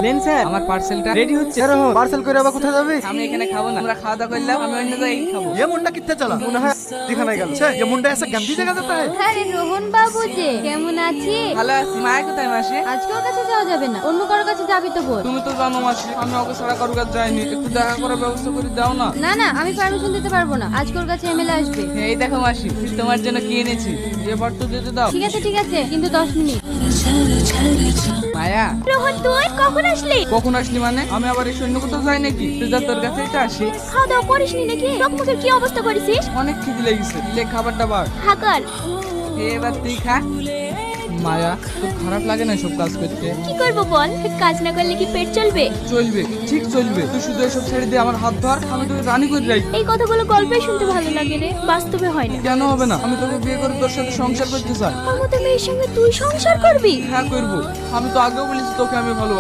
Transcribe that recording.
নেন স্যার, আমার পার্সেলটা রেডি হচ্ছে। পার্সেল করে আবার কোথায় যাবি? আমি এখানে খাবো না, আমরা খাওয়া দাওয়া করলাম, আমি অন্য জায়গায় খাবো। ये मुंडा कितने चला मुन्ना है दिखाने गया छे ये मुंडा ऐसा गंदी जगह जाता है। আরে রোহন বাবু যে কেমন আছি? ভালো আছি। মায়া কোথায় মাসি? আজকে ওর কাছে যাওয়া যাবে না, অন্য কারোর কাছে যাবি তো বল। তুমি তো জানো মাসি, আমি ওকে ছাড়া কারোর কাছে যাইনি, একটু দেখা করার ব্যবস্থা করে দাও না। না না, আমি পারমিশন দিতে পারবো না, আজকে ওর কাছে এমএলএ আসবে। এই দেখো মাসি, তোমার জন্য কি এনেছি, এবার তো যেতে দাও। ঠিক আছে, কিন্তু 10 মিনিট। মায়া, রোহন তুই কখন আসলি? কখন আসলি মানে? আমি আবার এই সৈন্য কোথাও যাই নাকি? তুই যা, তোর কাছেই তো আসি। খাওয়া দাওয়া করিসনি নাকি? টক মুখের কি অবস্থা করেছিস? অনেক খিদে লেগেছে, লে খাবার দাবার। হাকার এবার তুই খা। মায়া, তোর খারাপ লাগে না সব কাজ করতে? কি করবো বল, কাজ না করলে কি পেট চলবে? চলবে, ঠিক চলবে। তুই শুধু এসব ছেড়ে দিয়ে আমার হাত ধর, আমি তোকে রানী করে রাখি। এই কথাগুলো গল্পে শুনতে ভালো লাগে রে, বাস্তবে হয় না। কেন হবে না? আমি তোকে বিয়ে করে তোর সাথে সংসার করতে চাই। আমার মতো মেয়ের সঙ্গে তুই সংসার করবি? হ্যাঁ করবো, আমি তো আগেও বলেছি তোকে আমি ভালোবাসি।